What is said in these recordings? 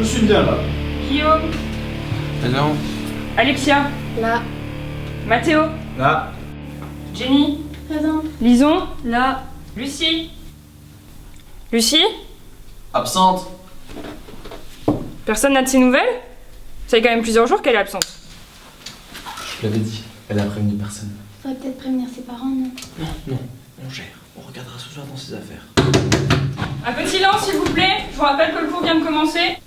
Je suis bien là. Guillaume. Présent. Alexia. Là. Mathéo. Là. Jenny. Présent. Lison. Là. Lucie. Lucie. Absente. Personne n'a de ses nouvelles? Ça fait quand même plusieurs jours qu'elle est absente. Je l'avais dit, elle a prévenu personne. Faudrait peut-être prévenir ses parents, non? Non, on gère. On regardera ce soir dans ses affaires. Un peu de silence s'il vous plaît. Je vous rappelle que le cours vient de commencer.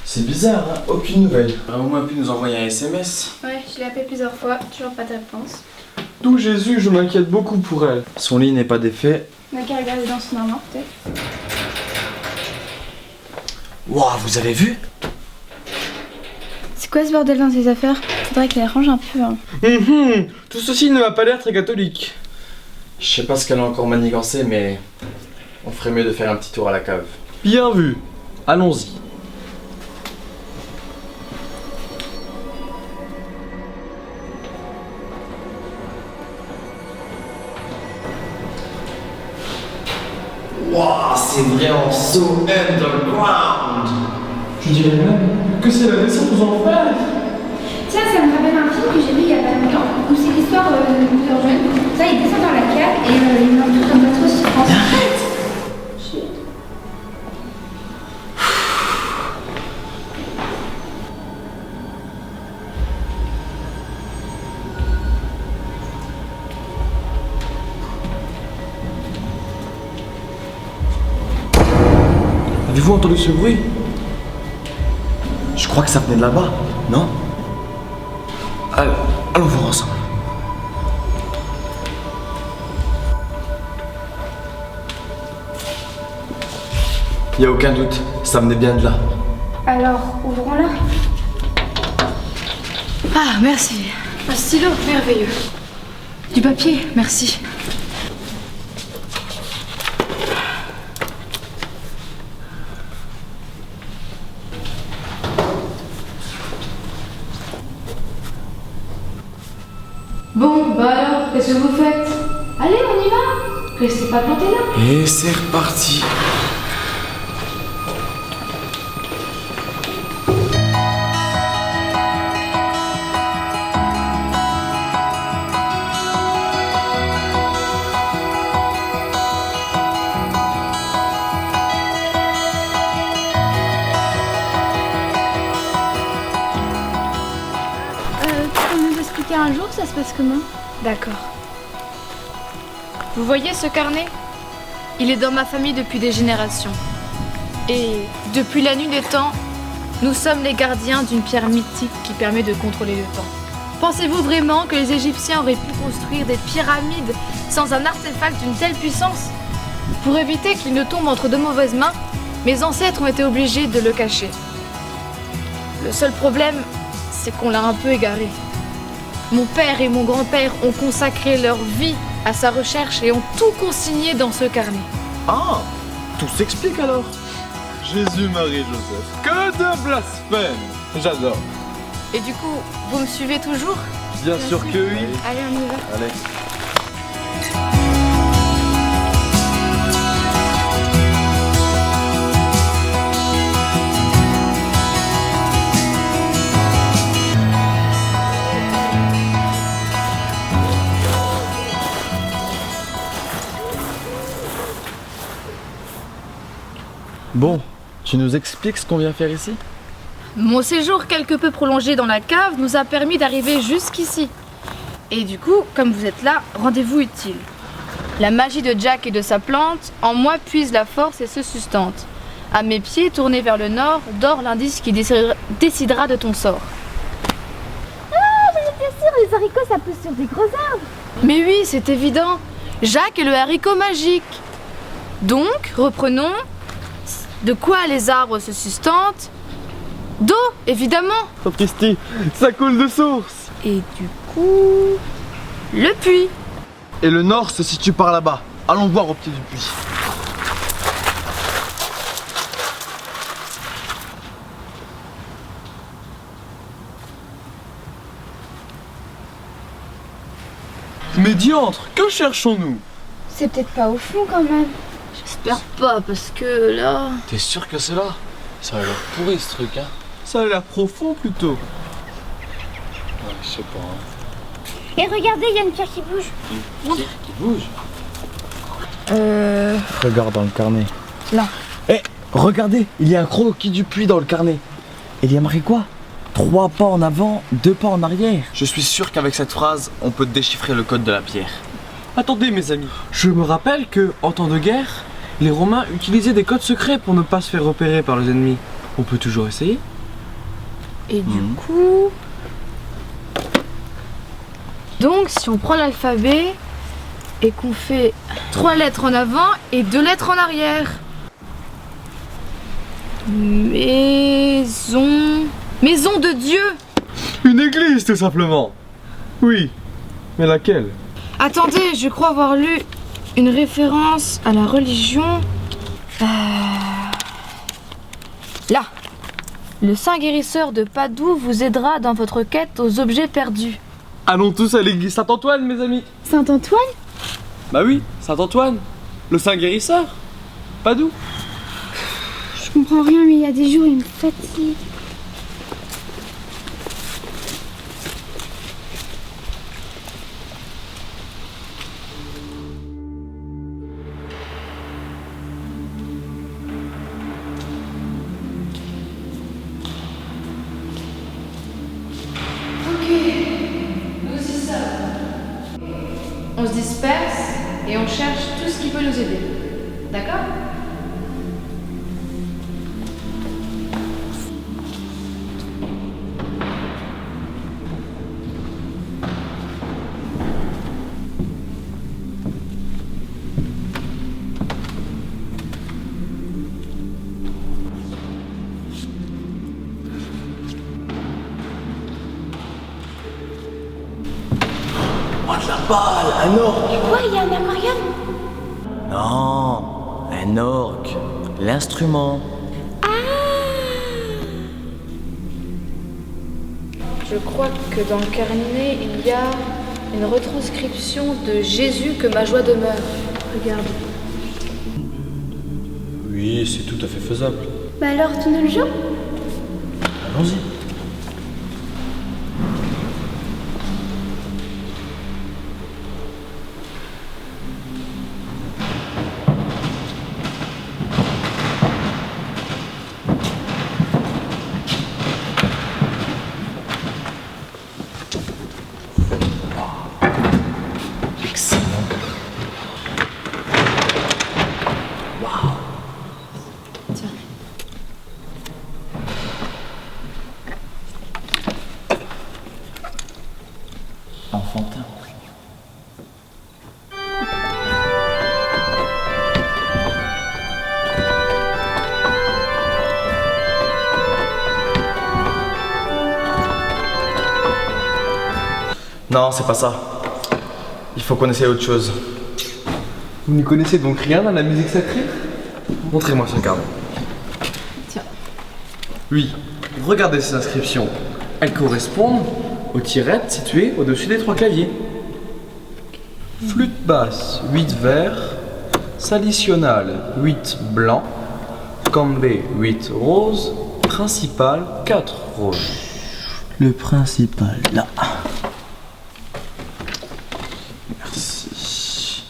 C'est bizarre, hein, aucune nouvelle. Elle aurait au moins pu nous envoyer un SMS. Ouais, je l'ai appelé plusieurs fois, toujours pas de réponse. D'où Jésus, je m'inquiète beaucoup pour elle. Son lit n'est pas défait. On a qu'à regarder dans son armoire, peut-être. Wouah, vous avez vu? C'est quoi ce bordel dans ses affaires? Faudrait qu'elle range un peu, hein. Tout ceci ne m'a pas l'air très catholique. Je sais pas ce qu'elle a encore manigancé, mais on ferait mieux de faire un petit tour à la cave. Bien vu. Allons-y. Wouah, c'est vraiment so underground. Je dirais même que c'est la descente aux enfers. Tiens, ça me rappelle un film que j'ai vu il y a pas longtemps, où c'est l'histoire de plusieurs jeunes. Ça, ils descendent dans la cave et ils meurent tous dans notre souffrance. Arrête! Chut. Avez-vous entendu ce bruit? Je crois que ça venait de là-bas, non? Allons voir ensemble. Y a aucun doute, ça venait bien de là. Alors, ouvrons-la. Ah, merci. Un stylo, merveilleux. Du papier, merci. Bon, bah alors, qu'est-ce que vous faites? Allez, on y va. Restez pas plantés là. Et c'est reparti. Tu peux nous expliquer un jour, ça se passe comment? D'accord. Vous voyez ce carnet? Il est dans ma famille depuis des générations. Et depuis la nuit des temps, nous sommes les gardiens d'une pierre mythique qui permet de contrôler le temps. Pensez-vous vraiment que les Égyptiens auraient pu construire des pyramides sans un artefact d'une telle puissance? Pour éviter qu'il ne tombe entre de mauvaises mains, mes ancêtres ont été obligés de le cacher. Le seul problème, c'est qu'on l'a un peu égaré. Mon père et mon grand-père ont consacré leur vie à sa recherche et ont tout consigné dans ce carnet. Ah, tout s'explique alors. Jésus, Marie, Joseph. Que de blasphème. J'adore. Et du coup, vous me suivez toujours? Bien sûr que oui. Allez, on y va. Allez. Bon, tu nous expliques ce qu'on vient faire ici? Mon séjour quelque peu prolongé dans la cave nous a permis d'arriver jusqu'ici. Et du coup, comme vous êtes là, rendez-vous utile. La magie de Jack et de sa plante en moi puise la force et se sustente. À mes pieds, tournés vers le nord, dort l'indice qui décidera de ton sort. Bien sûr, les haricots, ça pousse sur des gros arbres. Mais oui, c'est évident. Jack est le haricot magique. Donc, reprenons. De quoi les arbres se sustentent? D'eau, évidemment. Sapristi, ça coule de source. Et du coup, le puits. Et le nord se situe par là-bas. Allons voir au pied du puits. Mais diantre, que cherchons-nous? C'est peut-être pas au fond quand même. J'espère pas, parce que là... T'es sûr que c'est là? Ça a l'air pourri ce truc, hein. Ça a l'air profond plutôt. Ouais, je sais pas. Et regardez, il y a une pierre qui bouge. Qui bouge. Regarde dans le carnet. Là. Eh, regardez, il y a un croquis du puits dans le carnet. Il y a marqué quoi? 3 pas en avant, 2 pas en arrière. Je suis sûr qu'avec cette phrase, on peut déchiffrer le code de la pierre. Attendez mes amis, je me rappelle que, en temps de guerre, les Romains utilisaient des codes secrets pour ne pas se faire repérer par les ennemis. On peut toujours essayer. Et du coup... Donc, si on prend l'alphabet et qu'on fait 3 lettres en avant et 2 lettres en arrière. Maison... Maison de Dieu. Une église tout simplement. Oui, mais laquelle? Attendez, je crois avoir lu une référence à la religion. Là. Le Saint Guérisseur de Padoue vous aidera dans votre quête aux objets perdus. Allons tous à l'église Saint-Antoine mes amis. Saint-Antoine? Bah oui, Saint-Antoine, le Saint Guérisseur. Padoue. Je comprends rien, mais il y a des jours, il me fatigue. On se disperse et on cherche tout ce qui peut nous aider. D'accord ? La balle, un orque. Quoi, il y a un aquarium? Non, un orque. L'instrument. Je crois que dans le carnet, il y a une retranscription de Jésus que ma joie demeure. Regarde. Oui, c'est tout à fait faisable. Bah alors, tu nous le joues? Allons-y. Enfantin. Non, c'est pas ça. Il faut qu'on essaye autre chose. Vous n'y connaissez donc rien dans la musique sacrée? Montrez-moi ce carnet. Tiens. Oui, regardez ces inscriptions. Elles correspondent aux tirettes situées au-dessus des 3 claviers. Flûte basse, 8 verts. Salitionnale, 8 blancs. Cambé, 8 roses. Principal, 4 roses. Le principal, là. Merci.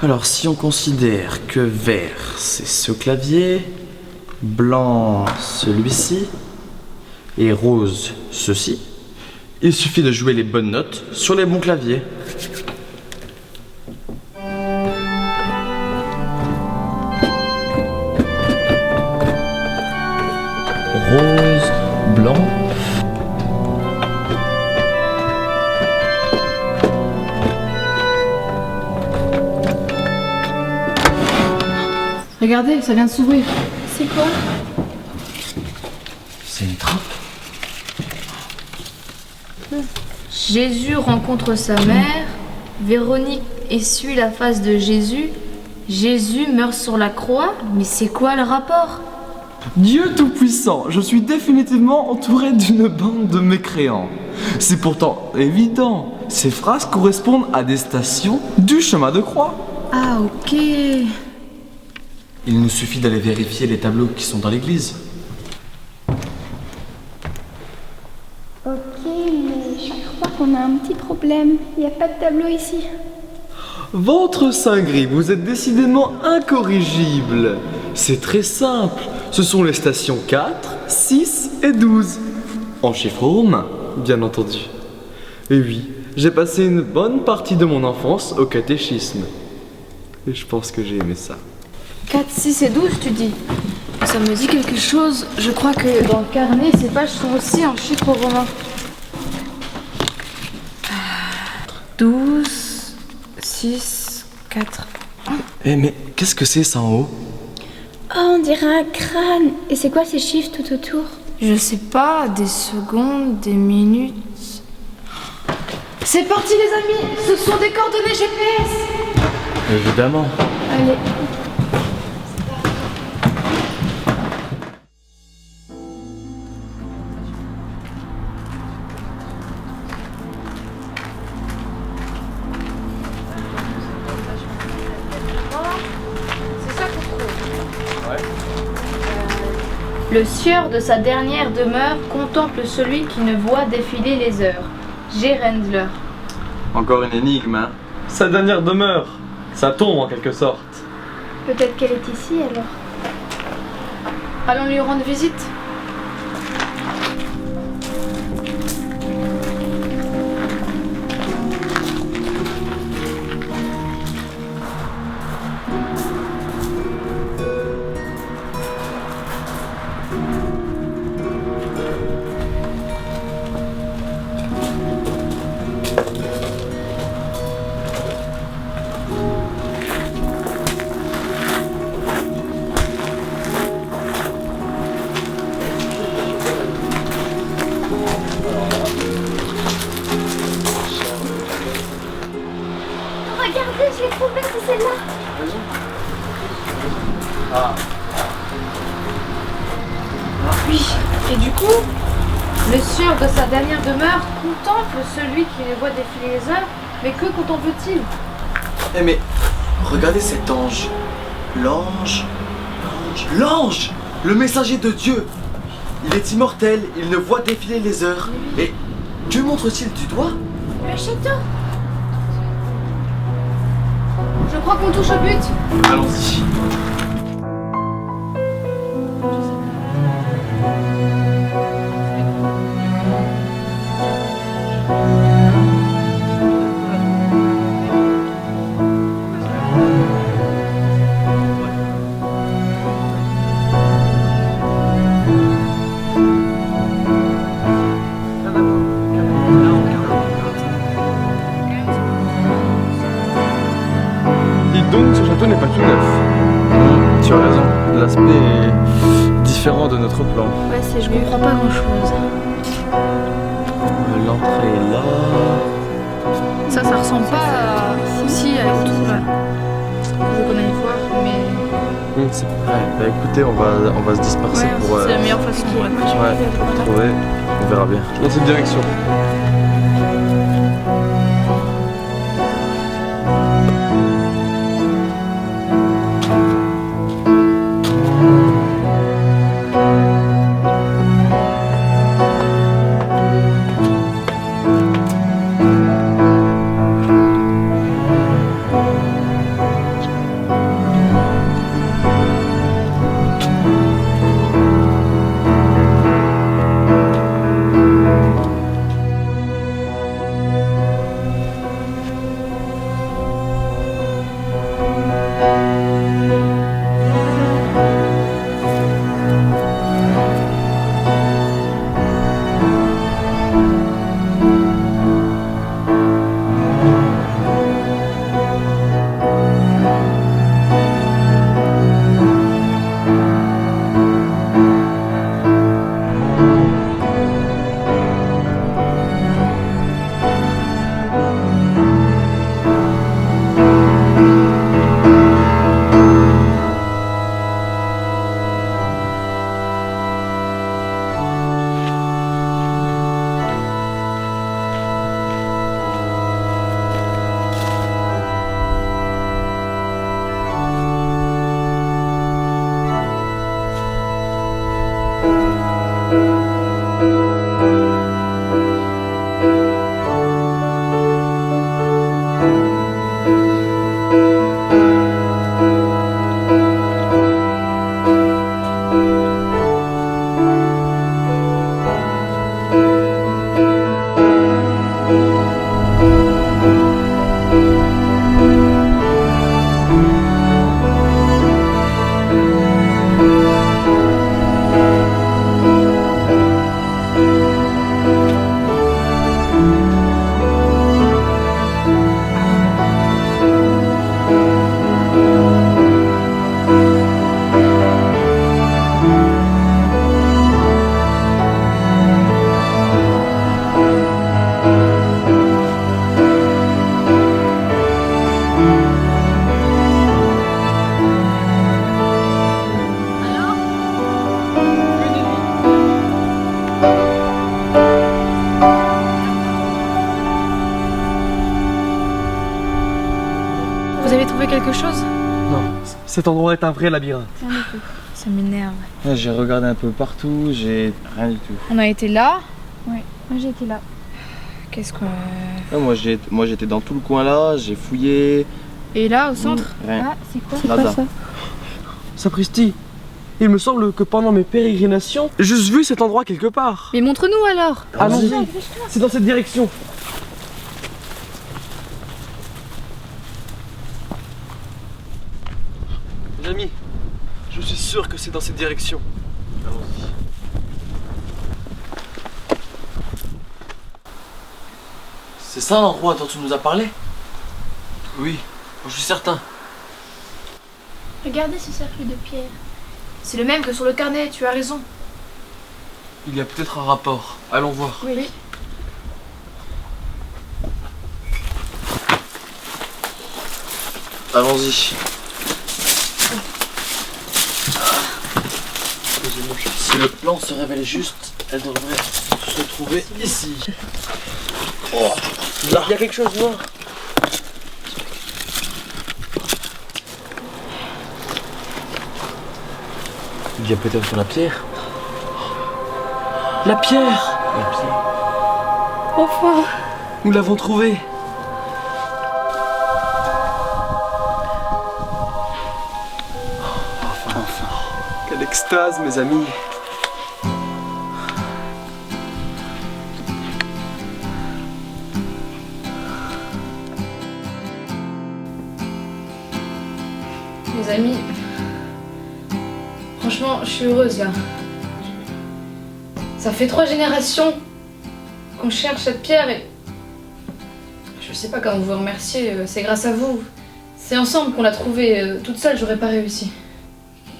Alors, si on considère que vert, c'est ce clavier, blanc, celui-ci, et rose, ceci, il suffit de jouer les bonnes notes sur les bons claviers. Rose, blanc. Regardez, ça vient de s'ouvrir. C'est quoi? C'est une trappe. Jésus rencontre sa mère. Véronique essuie la face de Jésus. Jésus meurt sur la croix. Mais c'est quoi le rapport? Dieu Tout-Puissant, je suis définitivement entouré d'une bande de mécréants. C'est pourtant évident, ces phrases correspondent à des stations du chemin de croix. Ah, ok. Il nous suffit d'aller vérifier les tableaux qui sont dans l'église. Ok, mais je crois qu'on a un petit problème. Il n'y a pas de tableau ici. Ventre saint gris, vous êtes décidément incorrigible. C'est très simple. Ce sont les stations 4, 6 et 12. En chiffres romains, bien entendu. Et oui, j'ai passé une bonne partie de mon enfance au catéchisme. Et je pense que j'ai aimé ça. 4, 6 et 12, tu dis? Ça me dit quelque chose. Je crois que dans le carnet, ces pages sont aussi en chiffres romains. 12, 6, 4. Eh mais qu'est-ce que c'est ça en haut? Oh, on dirait un crâne. Et c'est quoi ces chiffres tout autour? Je sais pas, des secondes, des minutes. C'est parti les amis, ce sont des coordonnées GPS. Évidemment. Allez. Le sieur de sa dernière demeure contemple celui qui ne voit défiler les heures. G. Rendler. Encore une énigme, hein? Sa dernière demeure. Ça tombe en quelque sorte. Peut-être qu'elle est ici alors. Allons lui rendre visite. Regardez, je l'ai trouvée, c'est celle-là. Oui. Et du coup, le sieur de sa dernière demeure contemple celui qui ne voit défiler les heures. Mais que contemple-t-il? Eh mais, regardez cet ange. L'ange. L'ange! Le messager de Dieu! Il est immortel, il ne voit défiler les heures. Et que montre-t-il du doigt? Le château. Je crois qu'on touche au but. Allons-y. Dites donc, ce château n'est pas tout neuf. Tu as raison, l'aspect est différent de notre plan. Ouais, je comprends pas grand-chose. L'entrée est là. Ça ressemble pas à... Si, à autour là. Je qu'on aille voir, mais... Ouais, bah écoutez, on va se disperser Ouais, pour c'est la meilleure façon pour trouver. On verra bien. Dans cette direction. Cet endroit est un vrai labyrinthe. Rien du tout. Ça m'énerve. Ouais, j'ai regardé un peu partout, j'ai rien du tout. On a été là. Ouais, moi j'étais là. Qu'est-ce qu'on... Ouais, moi j'étais dans tout le coin là, j'ai fouillé. Et là, au centre? Rien. Ah, c'est quoi? Nada. Sapristi, il me semble que pendant mes pérégrinations, j'ai juste vu cet endroit quelque part. Mais montre-nous alors. Allons-y, c'est dans cette direction. Les amis, je suis sûr que c'est dans cette direction. Allons-y. C'est ça l'endroit dont tu nous as parlé? Oui, je suis certain. Regardez ce cercle de pierre. C'est le même que sur le carnet, tu as raison. Il y a peut-être un rapport. Allons voir. Oui. Allons-y. Si le plan se révèle juste, elle devrait se trouver ici. Oh, là, il y a quelque chose noir. Il y a peut-être la pierre. La pierre! Enfin. Nous l'avons trouvé. Enfin. Quelle extase, mes amis. Les amis, franchement, je suis heureuse là. Ça fait 3 générations qu'on cherche cette pierre et je sais pas comment vous remercier. C'est grâce à vous. C'est ensemble qu'on l'a trouvée. Toute seule, j'aurais pas réussi.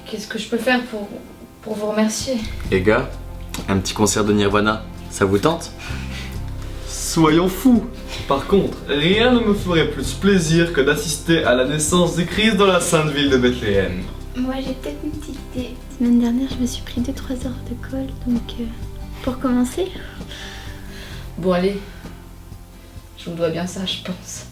Qu'est-ce que je peux faire pour vous remercier? Les gars, un petit concert de Nirvana, ça vous tente? Soyons fous. Par contre, rien ne me ferait plus plaisir que d'assister à la naissance du Christ dans la sainte ville de Bethléem. Moi j'ai peut-être une petite idée. La semaine dernière, je me suis pris 2-3 heures de colle, donc pour commencer. Bon allez, je vous dois bien ça, je pense.